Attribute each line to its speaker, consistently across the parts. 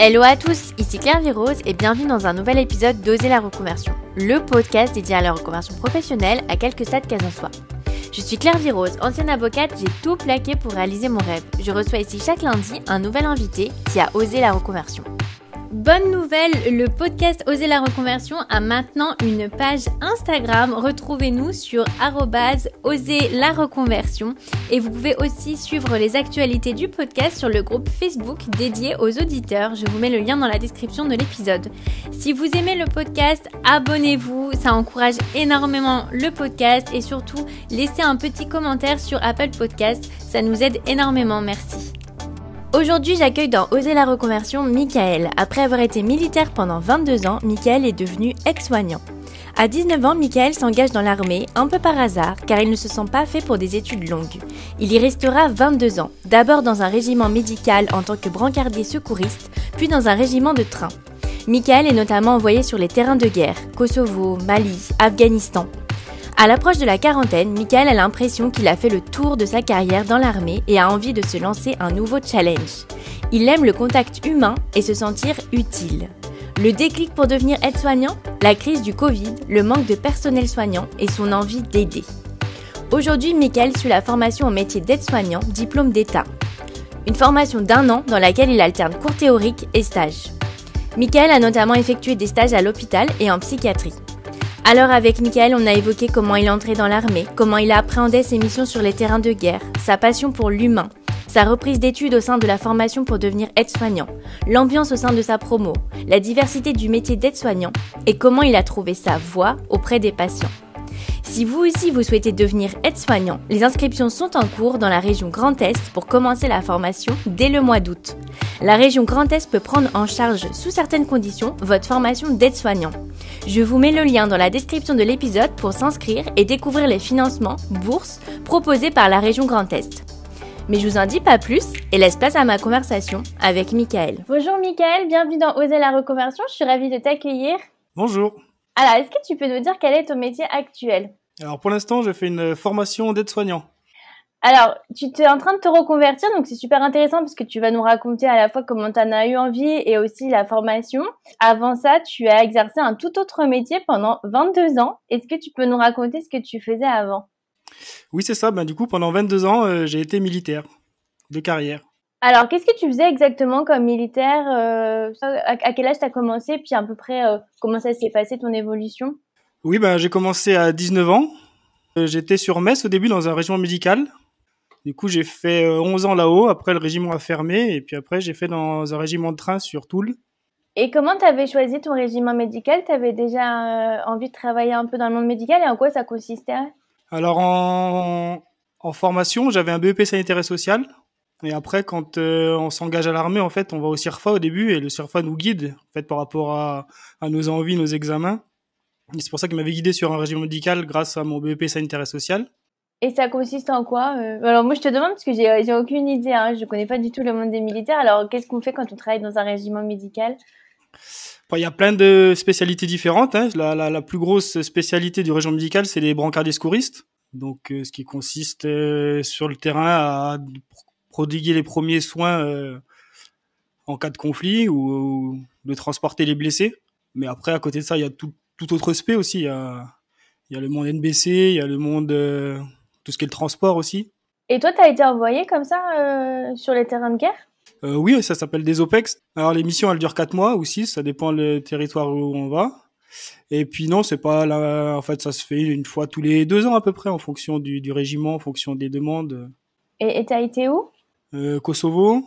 Speaker 1: Hello à tous, ici Claire Virose et bienvenue dans un nouvel épisode d'Oser la reconversion, le podcast dédié à la reconversion professionnelle à quelques stades qu'elle en soit. Je suis Claire Virose, ancienne avocate, j'ai tout plaqué pour réaliser mon rêve. Je reçois ici chaque lundi un nouvel invité qui a osé la reconversion. Bonne nouvelle, le podcast Oser la reconversion a maintenant une page Instagram. Retrouvez-nous sur @oser la reconversion et vous pouvez aussi suivre les actualités du podcast sur le groupe Facebook dédié aux auditeurs. Je vous mets le lien dans la description de l'épisode. Si vous aimez le podcast, abonnez-vous, ça encourage énormément le podcast et surtout laissez un petit commentaire sur Apple Podcast, ça nous aide énormément, merci. Aujourd'hui, j'accueille dans Oser la reconversion Michael. Après avoir été militaire pendant 22 ans, Michael est devenu aide-soignant. À 19 ans, Michael s'engage dans l'armée, un peu par hasard, car il ne se sent pas fait pour des études longues. Il y restera 22 ans, d'abord dans un régiment médical en tant que brancardier secouriste, puis dans un régiment de train. Michael est notamment envoyé sur les terrains de guerre, Kosovo, Mali, Afghanistan. À l'approche de la quarantaine, Michael a l'impression qu'il a fait le tour de sa carrière dans l'armée et a envie de se lancer un nouveau challenge. Il aime le contact humain et se sentir utile. Le déclic pour devenir aide-soignant ? La crise du Covid, le manque de personnel soignant et son envie d'aider. Aujourd'hui, Michael suit la formation au métier d'aide-soignant, diplôme d'État. Une formation d'1 an dans laquelle il alterne cours théoriques et stages. Michael a notamment effectué des stages à l'hôpital et en psychiatrie. Alors avec Michael, on a évoqué comment il est entré dans l'armée, comment il a appréhendé ses missions sur les terrains de guerre, sa passion pour l'humain, sa reprise d'études au sein de la formation pour devenir aide-soignant, l'ambiance au sein de sa promo, la diversité du métier d'aide-soignant et comment il a trouvé sa voie auprès des patients. Si vous aussi vous souhaitez devenir aide-soignant, les inscriptions sont en cours dans la région Grand Est pour commencer la formation dès le mois d'août. La région Grand Est peut prendre en charge, sous certaines conditions, votre formation d'aide-soignant. Je vous mets le lien dans la description de l'épisode pour s'inscrire et découvrir les financements, bourses, proposés par la région Grand Est. Mais je vous en dis pas plus et laisse place à ma conversation avec Michael. Bonjour Michael, bienvenue dans Oser la reconversion, je suis ravie de t'accueillir.
Speaker 2: Bonjour.
Speaker 1: Alors, est-ce que tu peux nous dire quel est ton métier actuel ?
Speaker 2: Alors pour l'instant, je fais une formation d'aide-soignant.
Speaker 1: Alors, tu es en train de te reconvertir, donc c'est super intéressant parce que tu vas nous raconter à la fois comment tu en as eu envie et aussi la formation. Avant ça, tu as exercé un tout autre métier pendant 22 ans. Est-ce que tu peux nous raconter ce que tu faisais avant ?
Speaker 2: Oui, c'est ça. Du coup, pendant 22 ans, j'ai été militaire de carrière.
Speaker 1: Alors, qu'est-ce que tu faisais exactement comme militaire ? À quel âge tu as commencé ? Puis à peu près, comment ça s'est passé ton évolution ?
Speaker 2: Oui, j'ai commencé à 19 ans. J'étais sur Metz au début dans un régiment médical. Du coup, j'ai fait 11 ans là-haut. Après, le régiment a fermé. Et puis après, j'ai fait dans un régiment de train sur Toul.
Speaker 1: Et comment tu avais choisi ton régiment médical ? Tu avais déjà envie de travailler un peu dans le monde médical et en quoi ça consistait ?
Speaker 2: Alors, en formation, j'avais un BEP sanitaire et social. Et après, quand on s'engage à l'armée, en fait, on va au CIRFA au début. Et le CIRFA nous guide en fait, par rapport à nos envies, nos examens. Et c'est pour ça qu'il m'avait guidé sur un régime médical grâce à mon BEP sanitaire et social.
Speaker 1: Et ça consiste en quoi ? Alors moi je te demande parce que j'ai aucune idée, hein. Je connais pas du tout le monde des militaires. Alors qu'est-ce qu'on fait quand on travaille dans un régiment médical ?
Speaker 2: Il y a plein de spécialités différentes. Hein. La plus grosse spécialité du régiment médical, c'est les brancardiers secouristes. Donc ce qui consiste sur le terrain à prodiguer les premiers soins en cas de conflit ou de transporter les blessés. Mais après, à côté de ça, il y a tout autre aspect aussi. Il y a le monde NBC, il y a le monde, tout ce qui est le transport aussi.
Speaker 1: Et toi, tu as été envoyé comme ça sur les terrains de guerre ?
Speaker 2: Oui, ça s'appelle des OPEX. Alors les missions, elles durent 4 mois ou 6, ça dépend le territoire où on va. Et puis non, c'est pas là. En fait, ça se fait une fois tous les 2 ans à peu près, en fonction du régiment, en fonction des demandes.
Speaker 1: Et tu as été où ?
Speaker 2: Kosovo,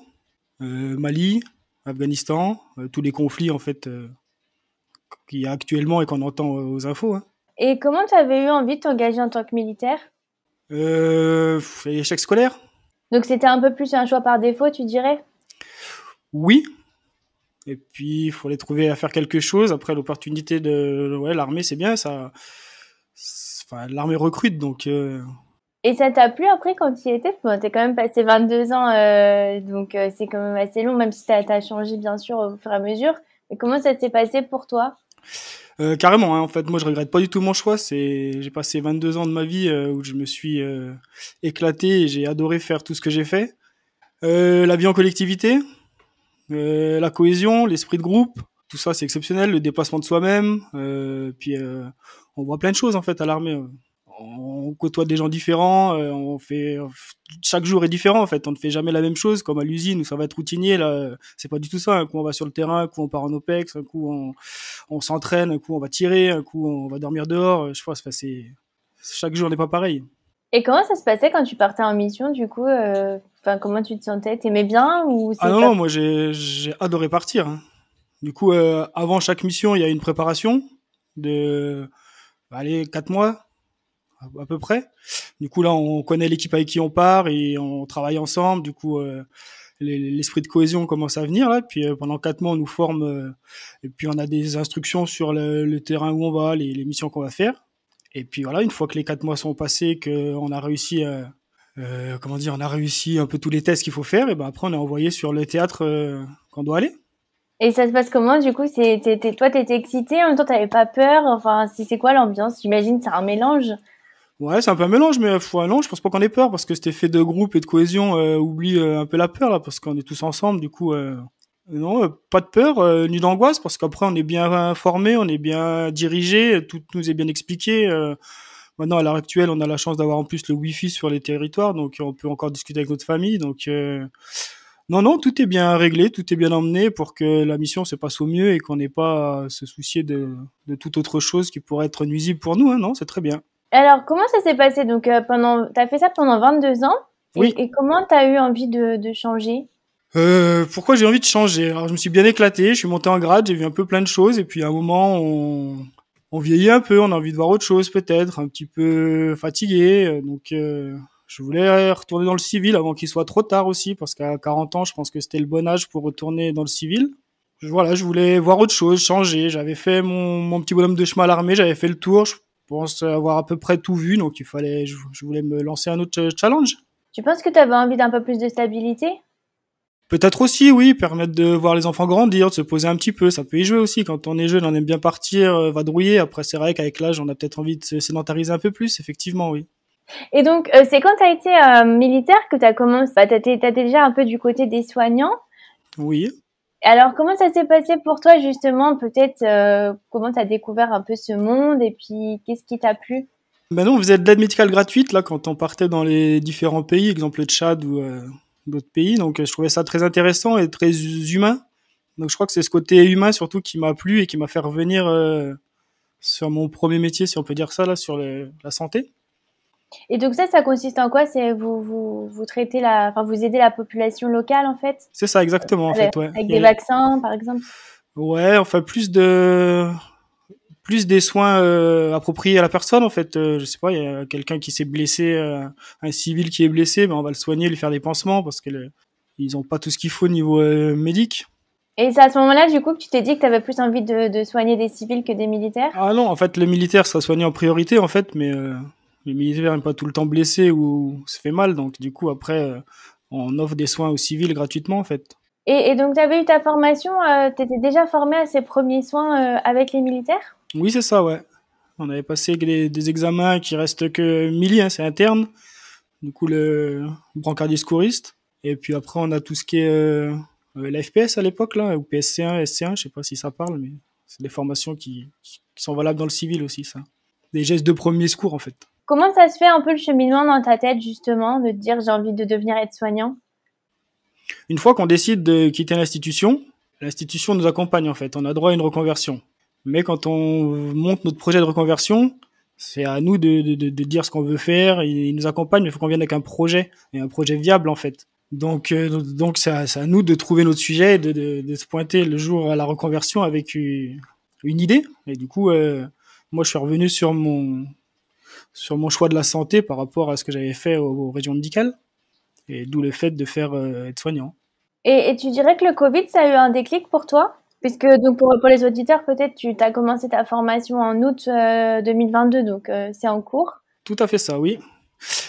Speaker 2: Mali, Afghanistan, tous les conflits en fait qu'il y a actuellement et qu'on entend aux infos. Hein.
Speaker 1: Et comment tu avais eu envie de t'engager en tant que militaire ?
Speaker 2: Échec scolaire.
Speaker 1: Donc c'était un peu plus un choix par défaut, tu dirais ?
Speaker 2: Oui. Et puis il fallait trouver à faire quelque chose. Après l'opportunité de l'armée, c'est bien ça. Enfin, l'armée recrute donc.
Speaker 1: Et ça t'a plu après quand tu y étais ? Bon, t'es quand même passé 22 ans, donc c'est quand même assez long, même si t'as changé bien sûr au fur et à mesure. Mais comment ça s'est passé pour toi ?
Speaker 2: Carrément, hein, en fait, moi je regrette pas du tout mon choix. J'ai passé 22 ans de ma vie où je me suis éclaté et j'ai adoré faire tout ce que j'ai fait. La vie en collectivité, la cohésion, l'esprit de groupe, tout ça c'est exceptionnel, le dépassement de soi-même, puis on voit plein de choses en fait à l'armée. On côtoie des gens différents, chaque jour est différent en fait, on ne fait jamais la même chose comme à l'usine où ça va être routinier là, c'est pas du tout ça. Un coup on va sur le terrain, un coup on part en OPEX, un coup on s'entraîne, un coup on va tirer, un coup on va dormir dehors, je pense, c'est chaque jour n'est pas pareil.
Speaker 1: Et comment ça se passait quand tu partais en mission, du coup comment tu te sentais? T'aimais bien ou
Speaker 2: Ah
Speaker 1: c'est
Speaker 2: non
Speaker 1: pas...
Speaker 2: non, moi j'ai adoré partir, hein. Du coup avant chaque mission il y a une préparation de 4 mois à peu près. Du coup, là, on connaît l'équipe avec qui on part et on travaille ensemble. Du coup, l'esprit de cohésion commence à venir là. Puis pendant 4 mois, on nous forme et puis on a des instructions sur le terrain où on va, les missions qu'on va faire. Et puis voilà, une fois que les 4 mois sont passés, qu'on a réussi, on a réussi un peu tous les tests qu'il faut faire, et ben après, on est envoyé sur le théâtre qu'on doit aller.
Speaker 1: Et ça se passe comment, du coup? Toi, t'étais excitée, en même temps, t'avais pas peur? Enfin, c'est quoi l'ambiance? J'imagine, c'est un mélange.
Speaker 2: Ouais, c'est un peu un mélange, mais non, je pense pas qu'on ait peur parce que cet effet de groupe et de cohésion oublie un peu la peur là, parce qu'on est tous ensemble. Du coup, non, pas de peur ni d'angoisse parce qu'après on est bien informé, on est bien dirigé, tout nous est bien expliqué. Maintenant, à l'heure actuelle, on a la chance d'avoir en plus le Wi-Fi sur les territoires, donc on peut encore discuter avec notre famille. Donc non, non, tout est bien réglé, tout est bien emmené pour que la mission se passe au mieux et qu'on n'ait pas à se soucier de toute autre chose qui pourrait être nuisible pour nous. Hein. Non, c'est très bien.
Speaker 1: Alors, comment ça s'est passé? Donc, t'as fait ça pendant 22 ans.
Speaker 2: Oui.
Speaker 1: Et comment t'as eu envie de changer?
Speaker 2: Pourquoi j'ai envie de changer? Alors, je me suis bien éclaté, je suis monté en grade, j'ai vu un peu plein de choses, et puis à un moment, on vieillit un peu, on a envie de voir autre chose peut-être, un petit peu fatigué, donc je voulais retourner dans le civil avant qu'il soit trop tard aussi, parce qu'à 40 ans, je pense que c'était le bon âge pour retourner dans le civil. Voilà, je voulais voir autre chose, changer. J'avais fait mon petit bonhomme de chemin à l'armée, j'avais fait le tour, je pense avoir à peu près tout vu, donc je voulais me lancer un autre challenge.
Speaker 1: Tu penses que t'avais envie d'un peu plus de stabilité?
Speaker 2: Peut-être aussi, oui, permettre de voir les enfants grandir, de se poser un petit peu, ça peut y jouer aussi. Quand on est jeune, on aime bien partir, vadrouiller. Après, c'est vrai qu'avec l'âge, on a peut-être envie de se sédentariser un peu plus, effectivement, oui.
Speaker 1: Et donc, c'est quand t'as été militaire que t'as commencé, t'étais déjà un peu du côté des soignants.
Speaker 2: Oui.
Speaker 1: Alors, comment ça s'est passé pour toi, justement? Peut-être, comment t'as découvert un peu ce monde et puis qu'est-ce qui t'a plu?
Speaker 2: Maintenant, on faisait de l'aide médicale gratuite, là, quand on partait dans les différents pays, exemple le Tchad ou d'autres pays. Donc, je trouvais ça très intéressant et très humain. Donc, je crois que c'est ce côté humain, surtout, qui m'a plu et qui m'a fait revenir sur mon premier métier, si on peut dire ça, là, sur la santé.
Speaker 1: Et donc ça consiste en quoi? C'est vous traitez vous aidez la population locale, en fait?
Speaker 2: C'est ça, exactement, en fait, ouais.
Speaker 1: Avec des vaccins, par exemple?
Speaker 2: Ouais, enfin, plus des soins appropriés à la personne en fait. Je sais pas, il y a quelqu'un qui s'est blessé, un civil qui est blessé, ben on va le soigner, lui faire des pansements parce que ils ont pas tout ce qu'il faut au niveau médic.
Speaker 1: Et c'est à ce moment-là, du coup, que tu t'es dit que tu avais plus envie de soigner des civils que des militaires?
Speaker 2: Ah non, en fait le militaire sera soigné en priorité en fait, mais le militaire n'est pas tout le temps blessé ou se fait mal, donc du coup après on offre des soins aux civils gratuitement en fait.
Speaker 1: Et donc, tu avais eu ta formation, tu étais déjà formé à ces premiers soins avec les militaires?
Speaker 2: Oui c'est ça, ouais. On avait passé des examens qui restent que mili, hein, c'est interne. Du coup le brancardier secouriste. Et puis après on a tout ce qui est la FPS à l'époque là, ou PSC1, SC1, je sais pas si ça parle, mais c'est des formations qui sont valables dans le civil aussi, ça. Des gestes de premier secours en fait.
Speaker 1: Comment ça se fait un peu le cheminement dans ta tête, justement, de te dire j'ai envie de devenir aide-soignant?
Speaker 2: Une fois qu'on décide de quitter l'institution nous accompagne en fait. On a droit à une reconversion. Mais quand on monte notre projet de reconversion, c'est à nous de dire ce qu'on veut faire. Il nous accompagne, mais il faut qu'on vienne avec un projet, et un projet viable en fait. Donc c'est à nous de trouver notre sujet, de se pointer le jour à la reconversion avec une idée. Et du coup, moi je suis revenu sur mon choix de la santé par rapport à ce que j'avais fait aux régions médicales. Et d'où le fait de faire être soignant.
Speaker 1: Et tu dirais que le Covid, ça a eu un déclic pour toi? Puisque donc pour les auditeurs, peut-être tu as commencé ta formation en août 2022, donc c'est en cours.
Speaker 2: Tout à fait ça, oui.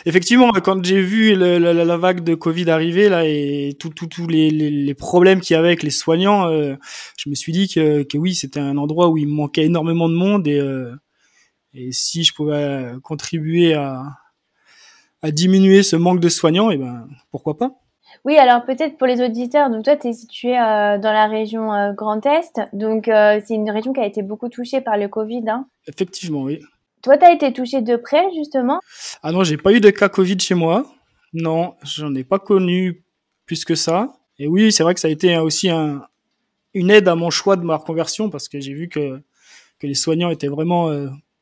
Speaker 2: Effectivement, quand j'ai vu la vague de Covid arriver là et tous les problèmes qu'il y avait avec les soignants, je me suis dit que oui, c'était un endroit où il me manquait énormément de monde et si je pouvais contribuer à diminuer ce manque de soignants, et ben pourquoi pas.
Speaker 1: Oui, alors peut-être pour les auditeurs, donc toi, tu es situé dans la région Grand Est, donc c'est une région qui a été beaucoup touchée par le Covid, hein.
Speaker 2: Effectivement, oui.
Speaker 1: Toi, tu as été touché de près, justement?
Speaker 2: Ah non, j'ai pas eu de cas Covid chez moi. Non, j'en ai pas connu plus que ça. Et oui, c'est vrai que ça a été aussi une aide à mon choix de ma reconversion parce que j'ai vu que les soignants étaient vraiment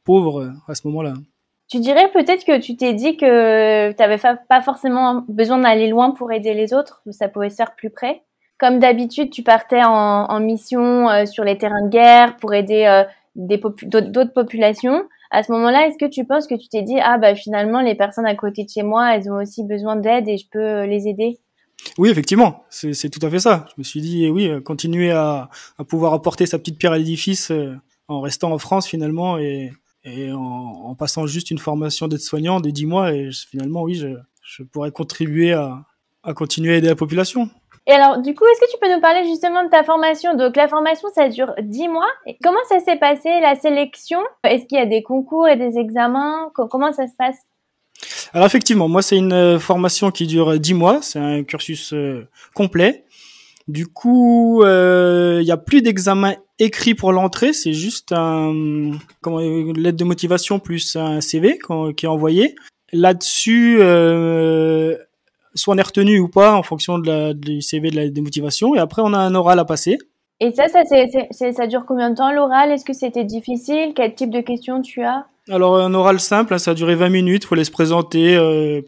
Speaker 2: pauvres à ce moment-là.
Speaker 1: Tu dirais peut-être que tu t'es dit que tu avais pas forcément besoin d'aller loin pour aider les autres, que ça pouvait se faire plus près. Comme d'habitude, tu partais en mission sur les terrains de guerre pour aider d'autres populations. À ce moment-là, est-ce que tu penses que tu t'es dit, ah bah finalement, les personnes à côté de chez moi, elles ont aussi besoin d'aide et je peux les aider?
Speaker 2: Oui, effectivement, c'est tout à fait ça. Je me suis dit, oui, continuer à pouvoir apporter sa petite pierre à l'édifice en restant en France finalement et en passant juste une formation d'aide-soignant de 10 mois et finalement, oui, je pourrais contribuer à continuer à aider la population.
Speaker 1: Et alors, du coup, est-ce que tu peux nous parler justement de ta formation? Donc, la formation, ça dure 10 mois. Et comment ça s'est passé, la sélection? Est-ce qu'il y a des concours et des examens? Comment ça se passe?
Speaker 2: Alors effectivement, moi c'est une formation qui dure 10 mois, c'est un cursus complet. Du coup, il y a plus d'examen écrit pour l'entrée, c'est juste une lettre de motivation plus un CV qui est envoyé. Là-dessus, soit on est retenu ou pas en fonction du CV de la lettre de motivation. Et après, on a un oral à passer.
Speaker 1: Et ça dure combien de temps l'oral? Est-ce que c'était difficile? Quel type de questions tu as?
Speaker 2: Alors un oral simple, hein, ça a duré 20 minutes, faut aller se présenter,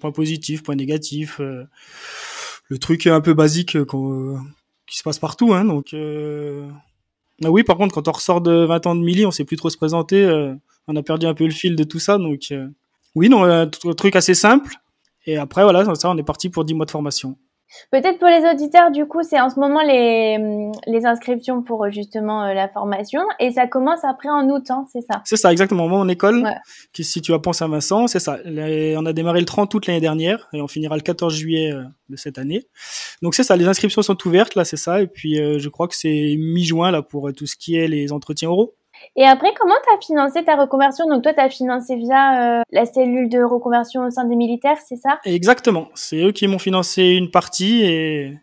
Speaker 2: points positifs, points négatifs, le truc un peu basique qui se passe partout, hein, donc ah oui, par contre quand on ressort de 20 ans de Milly, on sait plus trop se présenter, on a perdu un peu le fil de tout ça, donc oui, non, un truc assez simple, et après voilà, ça on est parti pour 10 mois de formation.
Speaker 1: Peut-être pour les auditeurs, du coup, c'est en ce moment les inscriptions pour justement la formation et ça commence après en août, hein, c'est ça?
Speaker 2: C'est ça, exactement. Moi, mon école,
Speaker 1: Ouais.
Speaker 2: qui se situe à Pont-Saint-Vincent, c'est ça. On a démarré le 30 août l'année dernière et on finira le 14 juillet de cette année. Donc c'est ça, les inscriptions sont ouvertes, là, c'est ça. Et puis je crois que c'est mi-juin là pour tout ce qui est les entretiens oraux.
Speaker 1: Et après, comment tu as financé ta reconversion? Donc toi, tu as financé via la cellule de reconversion au sein des militaires, c'est ça?
Speaker 2: Et exactement, c'est eux qui m'ont financé une partie et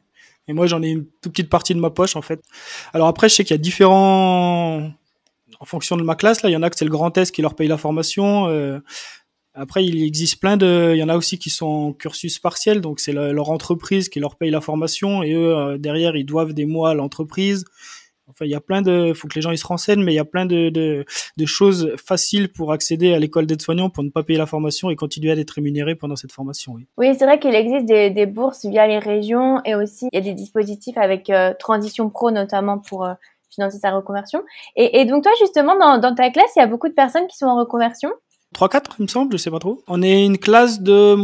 Speaker 2: moi j'en ai une toute petite partie de ma poche en fait. Alors après, je sais qu'il y a différents en fonction de ma classe, là, il y en a que c'est le Grand Est qui leur paye la formation. Après, il existe il y en a aussi qui sont en cursus partiel, donc c'est leur entreprise qui leur paye la formation et eux, derrière, ils doivent des mois à l'entreprise. Enfin, il y a faut que les gens ils se renseignent, mais il y a plein de choses faciles pour accéder à l'école d'aide-soignant pour ne pas payer la formation et continuer à être rémunéré pendant cette formation, oui.
Speaker 1: Oui, c'est vrai qu'il existe des bourses via les régions et aussi il y a des dispositifs avec Transition Pro notamment pour financer sa reconversion. Et donc toi, justement, dans ta classe, il y a beaucoup de personnes qui sont en reconversion.
Speaker 2: 3-4, il me semble, je sais pas trop. On est une classe de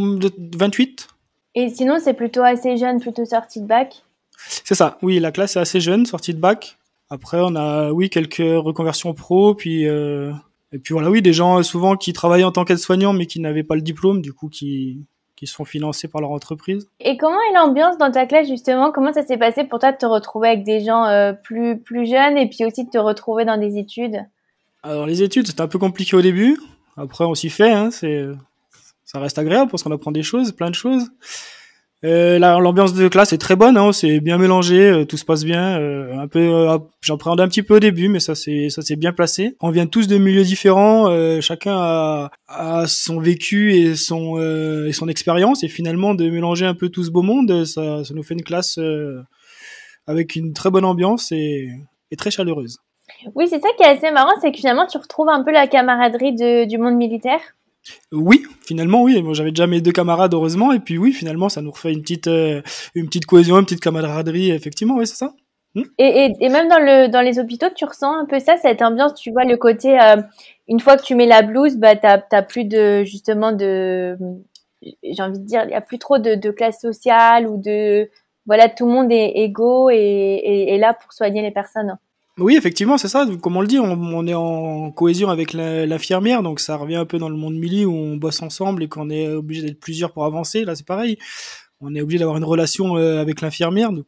Speaker 2: 28.
Speaker 1: Et sinon, c'est plutôt assez jeune, plutôt sortie de bac.
Speaker 2: C'est ça, oui, la classe est assez jeune, sortie de bac. Après, on a, oui, quelques reconversions pro, puis et puis voilà, oui, des gens souvent qui travaillaient en tant qu'aide-soignant, mais qui n'avaient pas le diplôme, du coup, qui sont financés par leur entreprise.
Speaker 1: Et comment est l'ambiance dans ta classe, justement? Comment ça s'est passé pour toi de te retrouver avec des gens plus jeunes et puis aussi de te retrouver dans des études?
Speaker 2: Alors, les études, c'était un peu compliqué au début. Après, on s'y fait, hein, ça reste agréable parce qu'on apprend des choses, plein de choses. L'ambiance de classe est très bonne, hein, c'est bien mélangé, tout se passe bien. J'appréhendais un petit peu au début, mais ça s'est bien placé. On vient tous de milieux différents, chacun a son vécu et son expérience, et finalement de mélanger un peu tout ce beau monde, ça nous fait une classe avec une très bonne ambiance et très chaleureuse.
Speaker 1: Oui, c'est ça qui est assez marrant, c'est que finalement tu retrouves un peu la camaraderie du monde militaire.
Speaker 2: Oui, finalement oui. Moi j'avais déjà mes 2 camarades heureusement et puis oui, finalement ça nous refait une petite cohésion, une petite camaraderie effectivement, oui, c'est ça.
Speaker 1: Et même dans les hôpitaux, tu ressens un peu ça, cette ambiance, tu vois, le côté une fois que tu mets la blouse, bah t'as plus de justement j'ai envie de dire, il y a plus trop de classe sociale ou voilà, tout le monde est égaux et là pour soigner les personnes.
Speaker 2: Oui, effectivement, c'est ça. Comme on le dit, on est en cohésion avec l'infirmière, donc ça revient un peu dans le monde Milly où on bosse ensemble et qu'on est obligé d'être plusieurs pour avancer. Là, c'est pareil. On est obligé d'avoir une relation avec l'infirmière, donc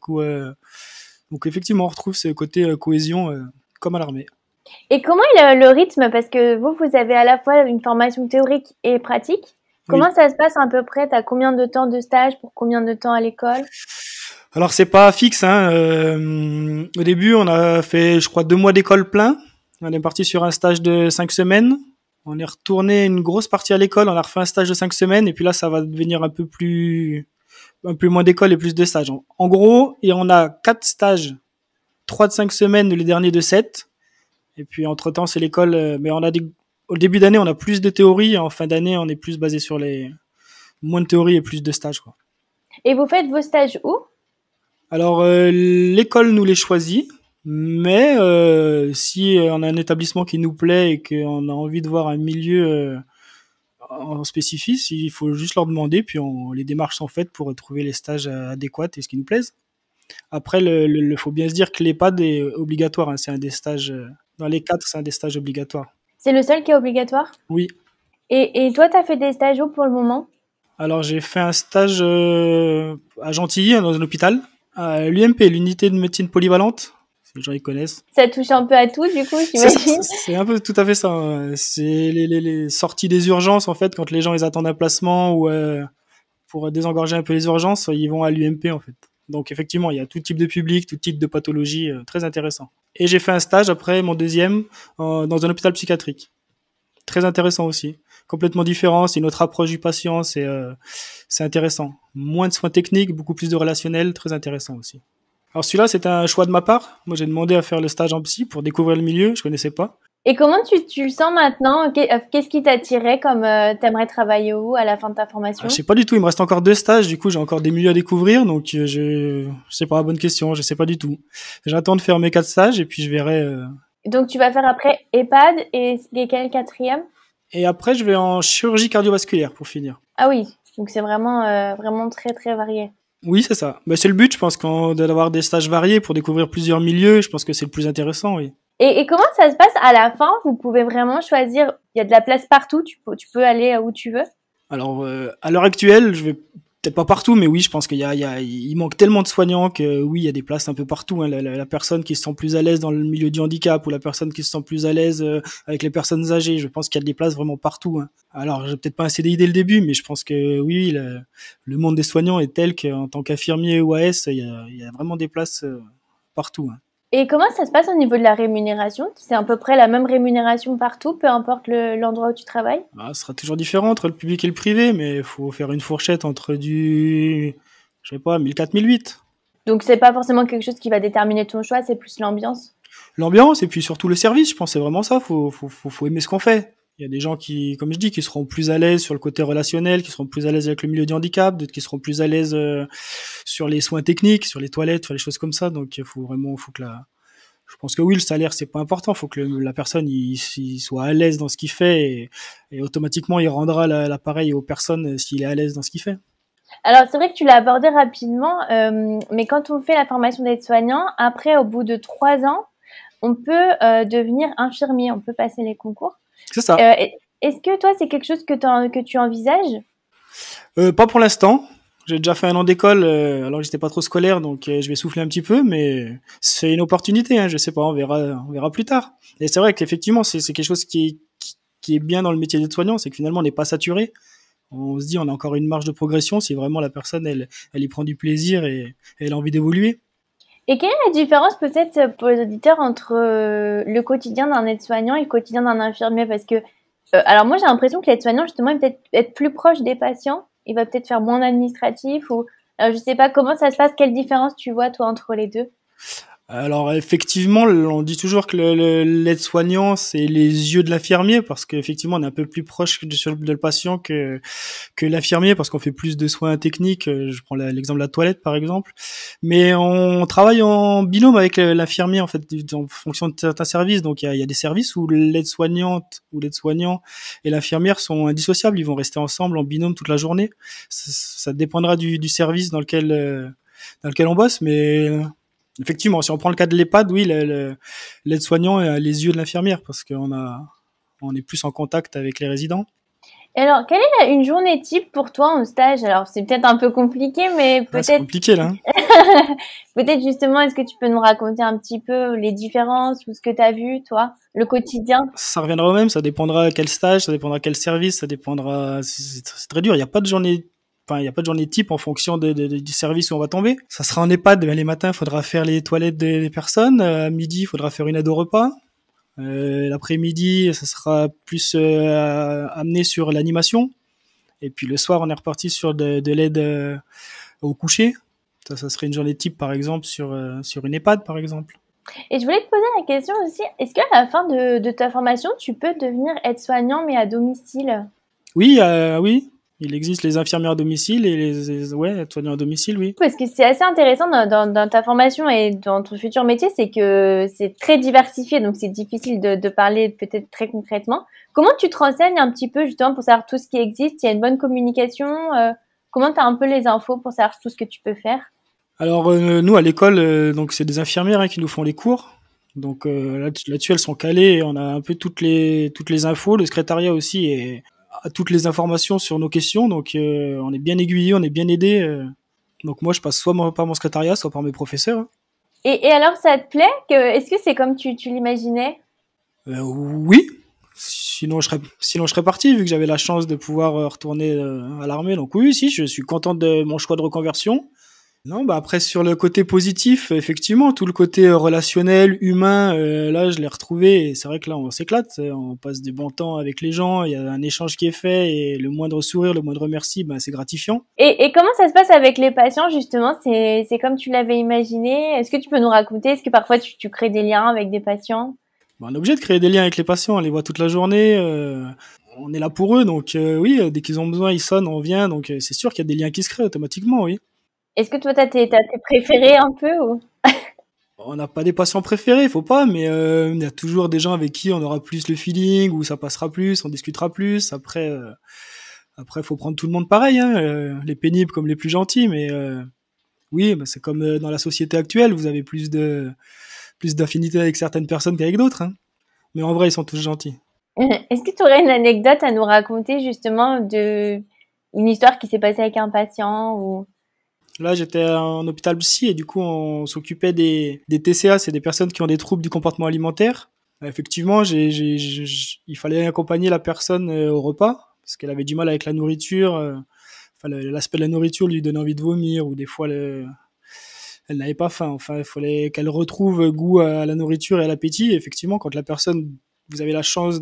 Speaker 2: effectivement, on retrouve ce côté cohésion comme à l'armée.
Speaker 1: Et comment est le rythme? Parce que vous avez à la fois une formation théorique et pratique.
Speaker 2: Oui.
Speaker 1: Comment ça se passe à peu près? T'as combien de temps de stage pour combien de temps à l'école?
Speaker 2: Alors c'est pas fixe, hein. Au début, on a fait, je crois, 2 mois d'école plein. On est parti sur un stage de 5 semaines. On est retourné une grosse partie à l'école. On a refait un stage de 5 semaines. Et puis là, ça va devenir un peu moins d'école et plus de stages. En gros, et on a 4 stages, 3 de 5 semaines, les derniers de 7. Et puis entre temps, c'est l'école. Mais au début d'année, on a plus de théorie. En fin d'année, on est plus basé sur moins de théorie et plus de stages, quoi.
Speaker 1: Et vous faites vos stages où?
Speaker 2: Alors l'école nous les choisit, mais si on a un établissement qui nous plaît et qu'on a envie de voir un milieu en spécifique, il faut juste leur demander, puis les démarches sont faites pour trouver les stages adéquats et ce qui nous plaise. Après, faut bien se dire que l'EHPAD est obligatoire, hein, c'est un des stages, dans les 4, c'est un des stages obligatoires.
Speaker 1: C'est le seul qui est obligatoire?
Speaker 2: Oui.
Speaker 1: Et toi, t'as fait des stages où pour le moment?
Speaker 2: Alors j'ai fait un stage à Gentilly, dans un hôpital, à l'UMP, l'unité de médecine polyvalente. Les gens ils connaissent.
Speaker 1: Ça touche un peu à tout, du coup, j'imagine.
Speaker 2: C'est un peu tout à fait ça, hein. C'est les sorties des urgences, en fait, quand les gens ils attendent un placement ou pour désengorger un peu les urgences, ils vont à l'UMP, en fait. Donc effectivement, il y a tout type de public, tout type de pathologie, très intéressant. Et j'ai fait un stage après mon deuxième dans un hôpital psychiatrique. Très intéressant aussi. Complètement différent, c'est une autre approche du patient, c'est intéressant. Moins de soins techniques, beaucoup plus de relationnel, très intéressant aussi. Alors celui-là, c'est un choix de ma part. Moi, j'ai demandé à faire le stage en psy pour découvrir le milieu, je connaissais pas.
Speaker 1: Et comment tu le sens maintenant? Qu'est-ce qui t'attirait comme t'aimerais travailler où à la fin de ta formation?
Speaker 2: Je sais pas du tout, il me reste encore 2 stages, du coup j'ai encore des milieux à découvrir, donc je sais pas, bonne question, je sais pas du tout. J'attends de faire mes 4 stages et puis je verrai.
Speaker 1: Donc tu vas faire après EHPAD et quel quatrième?
Speaker 2: Et après je vais en chirurgie cardiovasculaire pour finir.
Speaker 1: Ah oui, donc c'est vraiment très très varié.
Speaker 2: Oui, c'est ça. Mais c'est le but, je pense, d'avoir des stages variés pour découvrir plusieurs milieux. Je pense que c'est le plus intéressant, oui.
Speaker 1: Et comment ça se passe à la fin? Vous pouvez vraiment choisir, il y a de la place partout, tu peux aller où tu veux?
Speaker 2: Alors, à l'heure actuelle, je vais peut-être pas partout, mais oui, je pense il manque tellement de soignants que oui, il y a des places un peu partout, hein. La personne qui se sent plus à l'aise dans le milieu du handicap ou la personne qui se sent plus à l'aise avec les personnes âgées, je pense qu'il y a des places vraiment partout, hein. Alors, j'ai peut-être pas un CDI dès le début, mais je pense que oui, le monde des soignants est tel qu'en tant qu'infirmier ou AS, il y a vraiment des places partout, hein.
Speaker 1: Et comment ça se passe au niveau de la rémunération? C'est à peu près la même rémunération partout, peu importe l'endroit où tu travailles?
Speaker 2: Ah, ce sera toujours différent entre le public et le privé, mais il faut faire une fourchette entre je sais pas, 1004, 1008.
Speaker 1: Donc c'est pas forcément quelque chose qui va déterminer ton choix, c'est plus l'ambiance.
Speaker 2: L'ambiance et puis surtout le service, je pense que c'est vraiment ça, faut aimer ce qu'on fait. Il y a des gens qui, comme je dis, qui seront plus à l'aise sur le côté relationnel, qui seront plus à l'aise avec le milieu du handicap, d'autres qui seront plus à l'aise sur les soins techniques, sur les toilettes, sur les choses comme ça. Donc je pense que oui, le salaire c'est pas important, faut que la personne il soit à l'aise dans ce qu'il fait et automatiquement il rendra l'appareil aux personnes s'il est à l'aise dans ce qu'il fait.
Speaker 1: Alors c'est vrai que tu l'as abordé rapidement, mais quand on fait la formation d'aide-soignant, après au bout de 3 ans, on peut devenir infirmier, on peut passer les concours.
Speaker 2: C'est ça.
Speaker 1: Est-ce que toi c'est quelque chose que tu envisages?
Speaker 2: Pas pour l'instant. J'ai déjà fait un an d'école, alors j'étais pas trop scolaire, donc je vais souffler un petit peu, mais c'est une opportunité, hein, je sais pas, on verra plus tard. Et c'est vrai qu'effectivement, c'est quelque chose qui est bien dans le métier d'aide-soignant, c'est que finalement on n'est pas saturé. On se dit on a encore une marge de progression si vraiment la personne elle y prend du plaisir et elle a envie d'évoluer.
Speaker 1: Et quelle est la différence peut-être pour les auditeurs entre le quotidien d'un aide-soignant et le quotidien d'un infirmier? Parce que, alors moi j'ai l'impression que l'aide-soignant justement il va peut-être être plus proche des patients, il va peut-être faire moins d'administratif ou je sais pas comment ça se passe, quelle différence tu vois toi entre les deux?
Speaker 2: Alors effectivement, on dit toujours que l'aide-soignant c'est les yeux de l'infirmier parce qu'effectivement on est un peu plus proche de le patient que l'infirmier parce qu'on fait plus de soins techniques. Je prends l'exemple de la toilette par exemple, mais on travaille en binôme avec l'infirmier en fait en fonction de certains services. Donc il y a des services où l'aide-soignante ou l'aide-soignant et l'infirmière sont indissociables, ils vont rester ensemble en binôme toute la journée. Ça dépendra du service dans lequel on bosse, mais effectivement, si on prend le cas de l'EHPAD, oui, l'aide-soignant a les yeux de l'infirmière parce on est plus en contact avec les résidents.
Speaker 1: Et alors, quelle est une journée type pour toi en stage? Alors, c'est peut-être un peu compliqué, mais
Speaker 2: Ah, c'est compliqué là.
Speaker 1: peut-être justement, est-ce que tu peux nous raconter un petit peu les différences ou ce que tu as vu, toi, le quotidien?
Speaker 2: Ça reviendra au même, ça dépendra à quel stage, ça dépendra à quel service, ça dépendra. C'est très dur. Il n'y a pas de journée. Enfin, il n'y a pas de journée type en fonction du service où on va tomber. Ça sera en EHPAD. Ben, les matins, il faudra faire les toilettes des personnes. À midi, il faudra faire une aide au repas. L'après-midi, ça sera plus amené sur l'animation. Et puis le soir, on est reparti sur de l'aide au coucher. Ça serait une journée type, par exemple, sur une EHPAD, par exemple.
Speaker 1: Et je voulais te poser la question aussi, est-ce qu'à la fin de ta formation, tu peux devenir aide-soignant, mais à domicile?
Speaker 2: Oui, oui. Il existe les infirmières à domicile et ouais, soignants à domicile, oui.
Speaker 1: Parce que c'est assez intéressant dans ta formation et dans ton futur métier, c'est que c'est très diversifié, donc c'est difficile de parler peut-être très concrètement. Comment tu te renseignes un petit peu justement pour savoir tout ce qui existe? Il y a une bonne communication? Comment tu as un peu les infos pour savoir tout ce que tu peux faire?
Speaker 2: Alors nous à l'école, donc c'est des infirmières qui nous font les cours. Donc là-dessus elles sont calées. On a un peu toutes les infos. Le secrétariat aussi a toutes les informations sur nos questions. Donc on est bien aiguillés, on est bien aidés. Donc moi je passe soit par mon secrétariat, soit par mes professeurs.
Speaker 1: Et alors, ça te plaît? Est-ce que c'est comme tu l'imaginais?
Speaker 2: Oui. Sinon je serais parti vu que j'avais la chance de pouvoir retourner à l'armée. Donc oui, si je suis content de mon choix de reconversion. Non, bah après sur le côté positif, effectivement, tout le côté relationnel, humain, là je l'ai retrouvé et c'est vrai que là on s'éclate, on passe des bons temps avec les gens, il y a un échange qui est fait et le moindre sourire, le moindre merci, bah c'est gratifiant.
Speaker 1: Et comment ça se passe avec les patients, justement? C'est comme tu l'avais imaginé? Est-ce que tu peux nous raconter? Est-ce que parfois tu crées des liens avec des patients?
Speaker 2: Bah, on est obligé de créer des liens avec les patients, on les voit toute la journée, on est là pour eux, donc oui, dès qu'ils ont besoin, ils sonnent, on vient, donc c'est sûr qu'il y a des liens qui se créent automatiquement, oui.
Speaker 1: Est-ce que toi, t'as tes préférés un peu ou?
Speaker 2: On n'a pas des patients préférés, faut pas, mais il y a toujours des gens avec qui on aura plus le feeling, où ça passera plus, on discutera plus. Après, faut prendre tout le monde pareil, hein, les pénibles comme les plus gentils, mais oui, bah, c'est comme dans la société actuelle, vous avez plus d'affinité avec certaines personnes qu'avec d'autres, hein. Mais en vrai, ils sont tous gentils.
Speaker 1: Est-ce que tu aurais une anecdote à nous raconter justement de une histoire qui s'est passée avec un patient ou...
Speaker 2: Là, j'étais en hôpital psy et du coup, on s'occupait des TCA, c'est des personnes qui ont des troubles du comportement alimentaire. Effectivement, il fallait accompagner la personne au repas parce qu'elle avait du mal avec la nourriture. Enfin, l'aspect de la nourriture lui donnait envie de vomir ou des fois elle n'avait pas faim. Enfin, il fallait qu'elle retrouve goût à la nourriture et à l'appétit. Et effectivement, quand la personne, vous avez la chance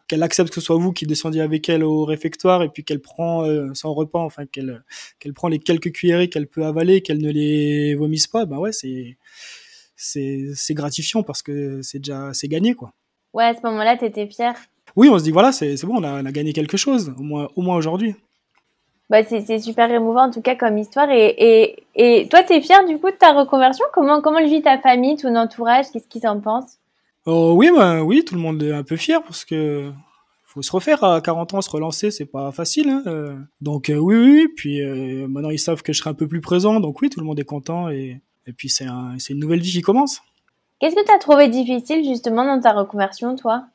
Speaker 2: qu'elle accepte que ce soit vous qui descendiez avec elle au réfectoire et puis qu'elle prend son repas, enfin qu'elle prend les quelques cuillerées qu'elle peut avaler, qu'elle ne les vomisse pas, ben ouais, c'est gratifiant parce que c'est gagné quoi.
Speaker 1: Ouais, à ce moment-là, t'étais fière.
Speaker 2: Oui, on se dit voilà, c'est bon, on a gagné quelque chose, au moins aujourd'hui.
Speaker 1: Bah, c'est super émouvant en tout cas comme histoire. Et toi, t'es fière du coup de ta reconversion? Comment le vit ta famille, ton entourage? Qu'est-ce qu'ils en pensent?
Speaker 2: Oh, oui, ben oui, tout le monde est un peu fier parce que faut se refaire à 40 ans, se relancer, c'est pas facile, hein. Donc oui, oui, oui. Puis maintenant ils savent que je serai un peu plus présent, donc oui, tout le monde est content et puis c'est une nouvelle vie qui commence.
Speaker 1: Qu'est-ce que t'as trouvé difficile justement dans ta reconversion, toi?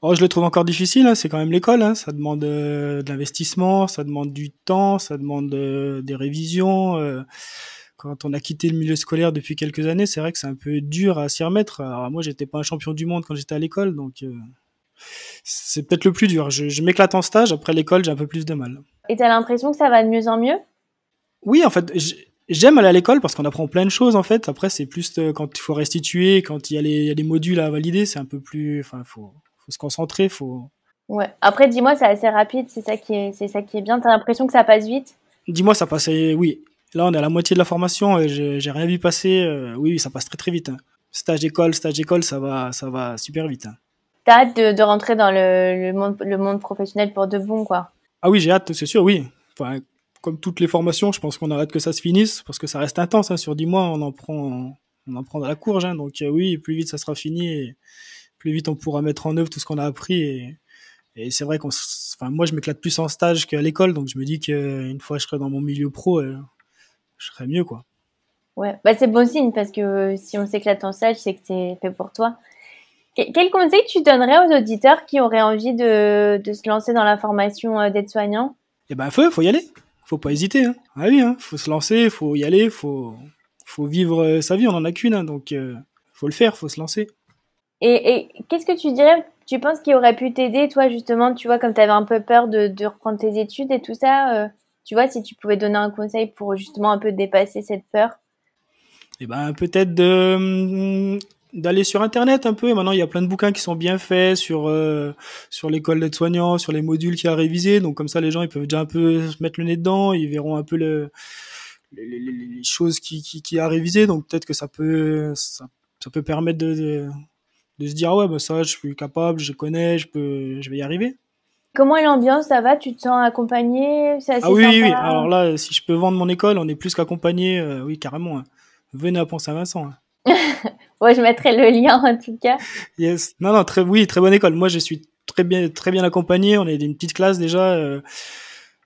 Speaker 2: Oh, je le trouve encore difficile, hein, c'est quand même l'école, hein, ça demande de l'investissement, ça demande du temps, ça demande des révisions. Quand on a quitté le milieu scolaire depuis quelques années, c'est vrai que c'est un peu dur à s'y remettre. Alors moi, j'étais pas un champion du monde quand j'étais à l'école, donc c'est peut-être le plus dur. Je m'éclate en stage, après l'école, j'ai un peu plus de mal.
Speaker 1: Et t'as l'impression que ça va de mieux en mieux?
Speaker 2: Oui, en fait, j'aime aller à l'école parce qu'on apprend plein de choses, en fait. Après, c'est plus quand il faut restituer, quand il y a des modules à valider, c'est un peu plus, enfin, faut se concentrer, faut.
Speaker 1: Ouais. Après, dis-moi, c'est assez rapide, c'est ça qui est bien. T'as l'impression que ça passe vite?
Speaker 2: Dis-moi, ça passait, oui. Là, on est à la moitié de la formation, et j'ai rien vu passer. Oui, oui, ça passe très très vite, hein. Stage école, ça va super vite, hein.
Speaker 1: T'as hâte de rentrer dans le monde professionnel pour de bon, quoi.
Speaker 2: Ah oui, j'ai hâte, c'est sûr, oui. Enfin, comme toutes les formations, je pense qu'on a hâte que ça se finisse, parce que ça reste intense, hein. Sur 10 mois, on en prend de la courge, hein. Donc oui, plus vite ça sera fini, et plus vite on pourra mettre en œuvre tout ce qu'on a appris. Et c'est vrai enfin, moi, je m'éclate plus en stage qu'à l'école, donc je me dis qu'une fois que je serai dans mon milieu pro, je serai mieux, quoi.
Speaker 1: Ouais. Bah, c'est bon signe parce que si on s'éclate en stage, c'est que c'est fait pour toi. Quel conseil tu donnerais aux auditeurs qui auraient envie de se lancer dans la formation d'aide-soignant?
Speaker 2: Eh ben, faut y aller. Faut pas hésiter, hein. Ah oui, hein. Faut se lancer, faut y aller, faut vivre sa vie. On en a qu'une, hein. Donc, faut le faire, faut se lancer.
Speaker 1: Et qu'est-ce que tu dirais, tu penses qui aurait pu t'aider, toi, justement, tu vois, comme tu avais un peu peur de reprendre tes études et tout ça, tu vois, si tu pouvais donner un conseil pour justement un peu dépasser cette peur?
Speaker 2: Eh ben, peut-être d'aller sur Internet un peu. Et maintenant, il y a plein de bouquins qui sont bien faits sur l'école d'aide-soignant, sur les modules qu'il y a à réviser. Donc, comme ça, les gens, ils peuvent déjà un peu se mettre le nez dedans. Ils verront un peu les choses qui a à réviser. Donc, peut-être que ça peut permettre de se dire, ah ouais, bah ça, je suis capable, je connais, je vais y arriver.
Speaker 1: Comment est l'ambiance, ça va? Tu te sens accompagné? C'est
Speaker 2: Ah
Speaker 1: assez
Speaker 2: oui, oui, oui.
Speaker 1: sympa?
Speaker 2: Alors là, si je peux vendre mon école, on est plus qu'accompagné. Oui, carrément, hein. Venez à Pont-Saint-Vincent, hein.
Speaker 1: Ouais, je mettrai le lien en tout cas.
Speaker 2: Yes. Non, non, oui, très bonne école. Moi, je suis très bien accompagné. On est une petite classe déjà.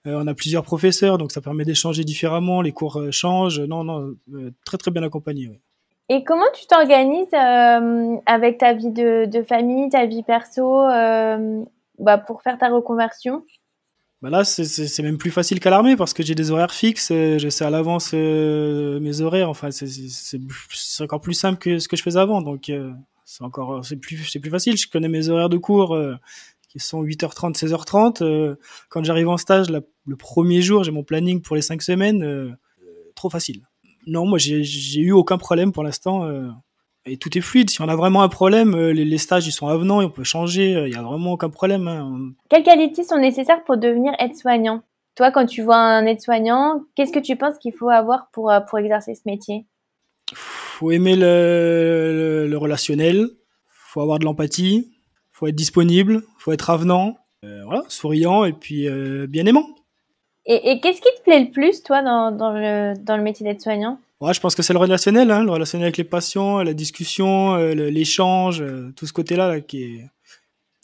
Speaker 2: On a plusieurs professeurs, donc ça permet d'échanger différemment. Les cours changent. Non, non, très, très bien accompagné. Ouais.
Speaker 1: Et comment tu t'organises avec ta vie de famille, ta vie perso, bah, pour faire ta reconversion?
Speaker 2: Bah là, c'est même plus facile qu'à l'armée parce que j'ai des horaires fixes. Je sais à l'avance mes horaires. Enfin, c'est encore plus simple que ce que je faisais avant. Donc, c'est plus facile. Je connais mes horaires de cours qui sont 8h30, 16h30. Quand j'arrive en stage, le premier jour, j'ai mon planning pour les 5 semaines. Trop facile. Non, moi, j'ai eu aucun problème pour l'instant. Et tout est fluide. Si on a vraiment un problème, les stages ils sont avenants et on peut changer. Il y a vraiment aucun problème, hein.
Speaker 1: Quelles qualités sont nécessaires pour devenir aide-soignant? Toi, quand tu vois un aide-soignant, qu'est-ce que tu penses qu'il faut avoir pour exercer ce métier?
Speaker 2: Faut aimer le relationnel. Faut avoir de l'empathie. Faut être disponible. Faut être avenant. Voilà, souriant et puis bien aimant.
Speaker 1: Et qu'est-ce qui te plaît le plus, toi, dans le métier d'aide-soignant?
Speaker 2: Ouais, je pense que c'est le relationnel, hein, le relationnel avec les patients, la discussion, l'échange, tout ce côté-là là, qui est,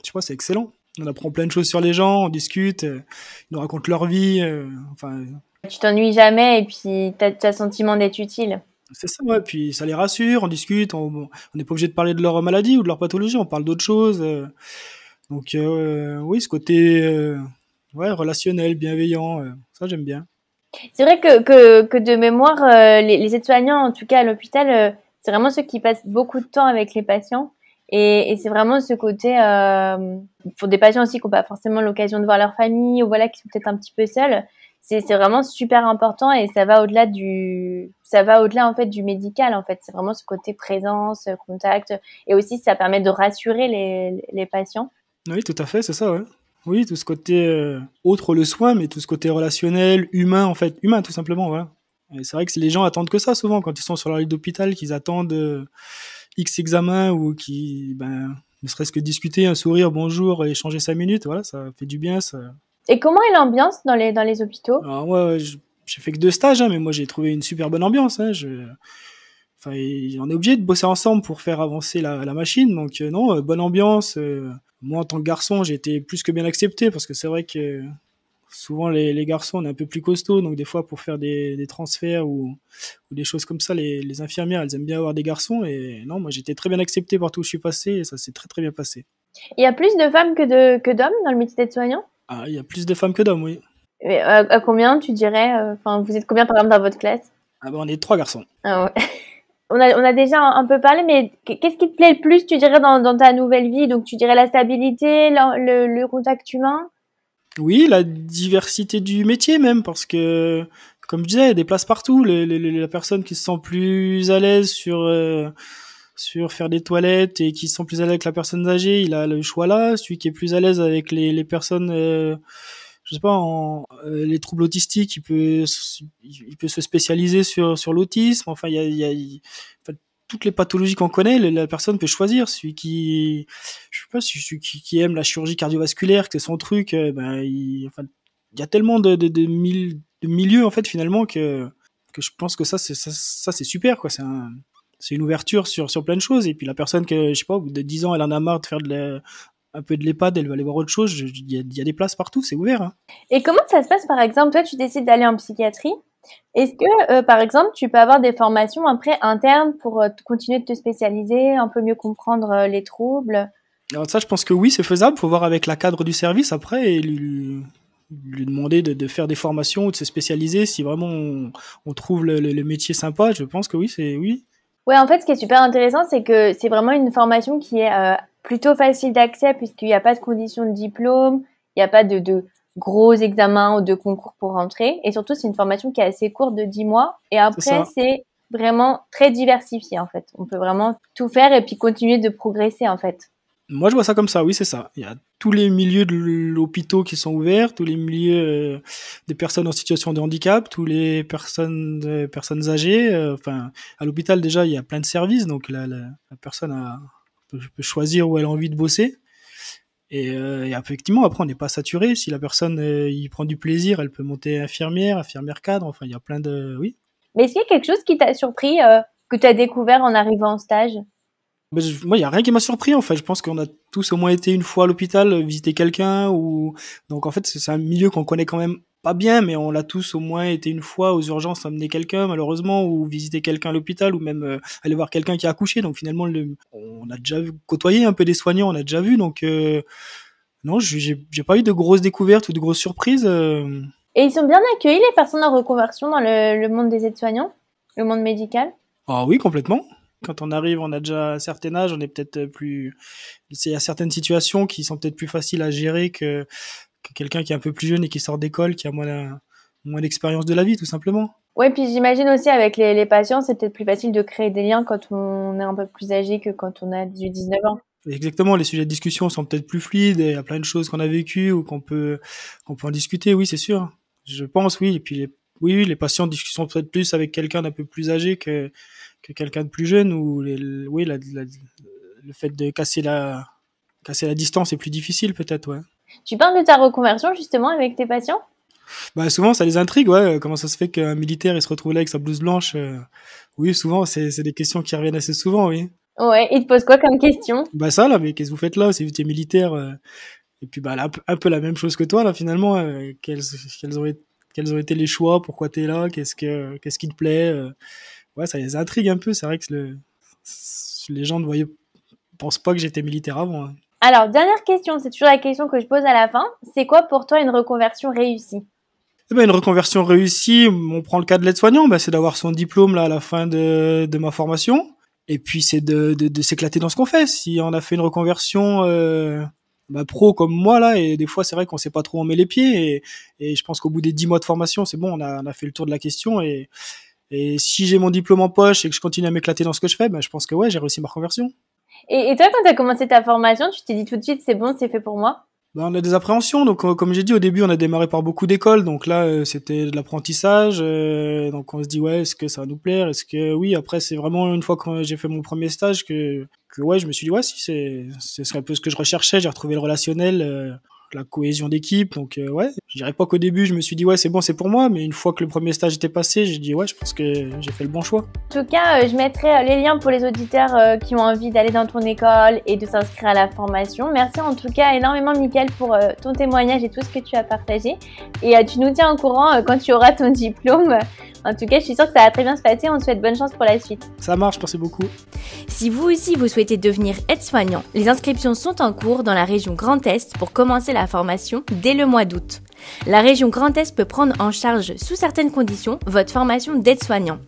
Speaker 2: je sais pas, c'est excellent. On apprend plein de choses sur les gens, on discute, ils nous racontent leur vie, enfin,
Speaker 1: Tu t'ennuies jamais et puis t'as le sentiment d'être utile.
Speaker 2: c'est ça, ouais. Puis ça les rassure, on discute, on n'est pas obligé de parler de leur maladie ou de leur pathologie, on parle d'autres choses. Donc oui, ce côté ouais, relationnel, bienveillant, ça j'aime bien.
Speaker 1: C'est vrai que de mémoire, les aides-soignants, en tout cas à l'hôpital, c'est vraiment ceux qui passent beaucoup de temps avec les patients. Et c'est vraiment ce côté, pour des patients aussi qui n'ont pas forcément l'occasion de voir leur famille ou voilà, qui sont peut-être un petit peu seuls, c'est vraiment super important et ça va au-delà en fait du médical en fait. C'est vraiment ce côté présence, contact et aussi ça permet de rassurer les patients.
Speaker 2: Oui, tout à fait, c'est ça, ouais. Oui, tout ce côté autre le soin, mais tout ce côté relationnel, humain en fait, humain tout simplement, ouais. Et c'est vrai que les gens attendent que ça souvent quand ils sont sur leur lit d'hôpital, qu'ils attendent X examens ou qui, ben, ne serait-ce que discuter, un sourire, bonjour, échanger 5 minutes, voilà, ça fait du bien, ça.
Speaker 1: Et comment est l'ambiance dans les hôpitaux?
Speaker 2: Alors moi, j'ai fait que 2 stages, hein, mais moi j'ai trouvé une super bonne ambiance, hein. Enfin, on est obligé de bosser ensemble pour faire avancer la machine, donc non, bonne ambiance. Moi, en tant que garçon, j'ai été plus que bien accepté parce que c'est vrai que souvent les garçons, on est un peu plus costauds, donc des fois pour faire des transferts ou des choses comme ça, les infirmières, elles aiment bien avoir des garçons. Et non, moi j'étais très bien accepté partout où je suis passé et ça s'est très très bien passé.
Speaker 1: Il y a plus de femmes que d'hommes dans le métier d'aide-soignant?
Speaker 2: Ah, il y a plus de femmes que d'hommes, oui.
Speaker 1: Mais à combien tu dirais? Enfin, vous êtes combien par exemple dans votre classe?
Speaker 2: Ah ben, on est 3 garçons.
Speaker 1: Ah ouais. On a déjà un peu parlé, mais qu'est-ce qui te plaît le plus, tu dirais, dans ta nouvelle vie? Donc, tu dirais la stabilité, le contact humain?
Speaker 2: Oui, la diversité du métier même, parce que, comme je disais, il y a des places partout. La personne qui se sent plus à l'aise sur faire des toilettes et qui se sent plus à l'aise avec la personne âgée, il a le choix là. Celui qui est plus à l'aise avec les personnes, je sais pas, les troubles autistiques, il peut se spécialiser sur l'autisme. Enfin, enfin, toutes les pathologies qu'on connaît, la personne peut choisir. Je sais pas, celui qui aime la chirurgie cardiovasculaire, que c'est son truc, ben, enfin, il y a tellement de milieux, en fait, finalement, que je pense que ça, c'est super, quoi. C'est une ouverture sur plein de choses. Et puis la personne que, je sais pas, au bout de 10 ans, elle en a marre de faire un peu de l'EHPAD, elle va aller voir autre chose. Il y a des places partout, c'est ouvert, hein.
Speaker 1: Et comment ça se passe, par exemple? Toi, tu décides d'aller en psychiatrie. Est-ce que, par exemple, tu peux avoir des formations après internes pour continuer de te spécialiser, un peu mieux comprendre les troubles?
Speaker 2: Alors ça, je pense que oui, c'est faisable. Faut voir avec la cadre du service après et lui demander de faire des formations ou de se spécialiser si vraiment on trouve le métier sympa. Je pense que oui, c'est oui.
Speaker 1: Ouais, en fait, ce qui est super intéressant, c'est que c'est vraiment une formation qui est plutôt facile d'accès puisqu'il n'y a pas de conditions de diplôme, il n'y a pas de gros examens ou de concours pour rentrer. Et surtout, c'est une formation qui est assez courte de 10 mois. Et après, c'est vraiment très diversifié, en fait. On peut vraiment tout faire et puis continuer de progresser, en fait.
Speaker 2: Moi, je vois ça comme ça, oui, c'est ça. Il y a tous les milieux de l'hôpital qui sont ouverts, tous les milieux des personnes en situation de handicap, tous les personnes âgées. Enfin, à l'hôpital, déjà, il y a plein de services, donc la personne peut choisir où elle a envie de bosser. Et effectivement, après, on n'est pas saturé. Si la personne y prend du plaisir, elle peut monter infirmière cadre. Enfin, il y a plein de... Oui.
Speaker 1: Mais est-ce qu'il y a quelque chose qui t'a surpris, que tu as découvert en arrivant en stage?
Speaker 2: Moi, il y a rien qui m'a surpris, en fait. Je pense qu'on a tous au moins été une fois à l'hôpital, visiter quelqu'un ou, donc, en fait, c'est un milieu qu'on connaît quand même pas bien, mais on l'a tous au moins été une fois aux urgences, emmener quelqu'un, malheureusement, ou visiter quelqu'un à l'hôpital, ou même aller voir quelqu'un qui a accouché. Donc, finalement, on a déjà côtoyé un peu des soignants, on a déjà vu. Donc, non, j'ai pas eu de grosses découvertes ou de grosses surprises.
Speaker 1: Et ils sont bien accueillis, les personnes en reconversion dans le monde des aides-soignants, le monde médical?
Speaker 2: Ah oui, complètement. Quand on arrive, on a déjà un certain âge, on est peut-être plus... Il y a certaines situations qui sont peut-être plus faciles à gérer que quelqu'un qui est un peu plus jeune et qui sort d'école, qui a moins d'expérience de la vie, tout simplement.
Speaker 1: Ouais, puis j'imagine aussi avec les patients, c'est peut-être plus facile de créer des liens quand on est un peu plus âgé que quand on a 18-19 ans.
Speaker 2: Exactement, les sujets de discussion sont peut-être plus fluides, et il y a plein de choses qu'on a vécues ou qu'on peut en discuter, oui, c'est sûr. Je pense, oui. Et puis, les patients discutent peut-être plus avec quelqu'un d'un peu plus âgé que quelqu'un de plus jeune, ou le fait de casser la distance est plus difficile, peut-être, ouais.
Speaker 1: Tu parles de ta reconversion, justement, avec tes patients?
Speaker 2: Bah, souvent, ça les intrigue, ouais. Comment ça se fait qu'un militaire, il se retrouve là avec sa blouse blanche? Oui, souvent, c'est des questions qui reviennent assez souvent, oui.
Speaker 1: Ouais, ils te posent quoi comme question?
Speaker 2: Bah, ça, là, mais qu'est-ce que vous faites là? Si vous étiez militaire, et puis, bah, là, un peu la même chose que toi, là, finalement. Quels auraient été les choix? Pourquoi t'es là? Qu'est-ce qui te plaît? Ouais, ça les intrigue un peu. C'est vrai que les gens pensent pas que j'étais militaire avant, hein.
Speaker 1: Alors, dernière question, c'est toujours la question que je pose à la fin. C'est quoi pour toi une reconversion réussie?
Speaker 2: Eh ben, une reconversion réussie, on prend le cas de l'aide-soignant, c'est d'avoir son diplôme là à la fin de ma formation. Et puis c'est de s'éclater dans ce qu'on fait. Si on a fait une reconversion pro comme moi là, et des fois c'est vrai qu'on sait pas trop où on met les pieds, et je pense qu'au bout des 10 mois de formation, c'est bon, on a fait le tour de la question, et si j'ai mon diplôme en poche et que je continue à m'éclater dans ce que je fais, je pense que ouais, j'ai réussi ma reconversion.
Speaker 1: Et toi, quand tu as commencé ta formation, tu t'es dit tout de suite, c'est bon, c'est fait pour moi?
Speaker 2: On a des appréhensions, donc comme j'ai dit au début, on a démarré par beaucoup d'écoles, donc là c'était de l'apprentissage, donc on se dit ouais, est-ce que ça va nous plaire, est-ce que oui. Après c'est vraiment une fois que j'ai fait mon premier stage que ouais, je me suis dit ouais, si c'est un peu ce que je recherchais, j'ai retrouvé le relationnel, la cohésion d'équipe, donc ouais, je dirais pas qu'au début je me suis dit ouais, c'est bon, c'est pour moi, mais une fois que le premier stage était passé, j'ai dit ouais, je pense que j'ai fait le bon choix.
Speaker 1: En tout cas, je mettrai les liens pour les auditeurs qui ont envie d'aller dans ton école et de s'inscrire à la formation. Merci en tout cas énormément, Mickaël, pour ton témoignage et tout ce que tu as partagé. Et tu nous tiens au courant quand tu auras ton diplôme. En tout cas, je suis sûre que ça va très bien se passer. On te souhaite bonne chance pour la suite.
Speaker 2: Ça marche, merci beaucoup.
Speaker 1: Si vous aussi vous souhaitez devenir aide-soignant, les inscriptions sont en cours dans la région Grand Est pour commencer la formation dès le mois d'août. La région Grand Est peut prendre en charge, sous certaines conditions, votre formation d'aide-soignant.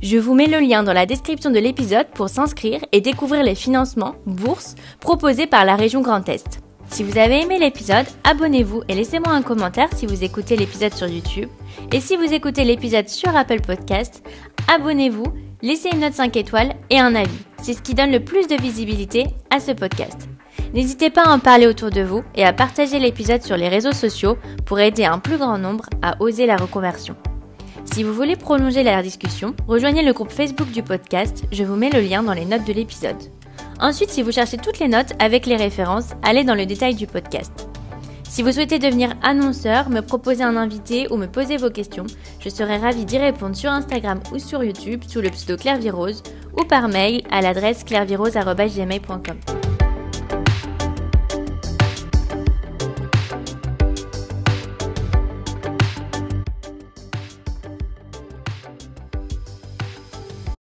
Speaker 1: Je vous mets le lien dans la description de l'épisode pour s'inscrire et découvrir les financements, bourses, proposés par la région Grand Est. Si vous avez aimé l'épisode, abonnez-vous et laissez-moi un commentaire si vous écoutez l'épisode sur YouTube. Et si vous écoutez l'épisode sur Apple Podcast, abonnez-vous, laissez une note 5 étoiles et un avis. C'est ce qui donne le plus de visibilité à ce podcast. N'hésitez pas à en parler autour de vous et à partager l'épisode sur les réseaux sociaux pour aider un plus grand nombre à oser la reconversion. Si vous voulez prolonger la discussion, rejoignez le groupe Facebook du podcast, je vous mets le lien dans les notes de l'épisode. Ensuite, si vous cherchez toutes les notes avec les références, allez dans le détail du podcast. Si vous souhaitez devenir annonceur, me proposer un invité ou me poser vos questions, je serai ravie d'y répondre sur Instagram ou sur YouTube sous le pseudo Claire Virose ou par mail à l'adresse clairevirose@gmail.com.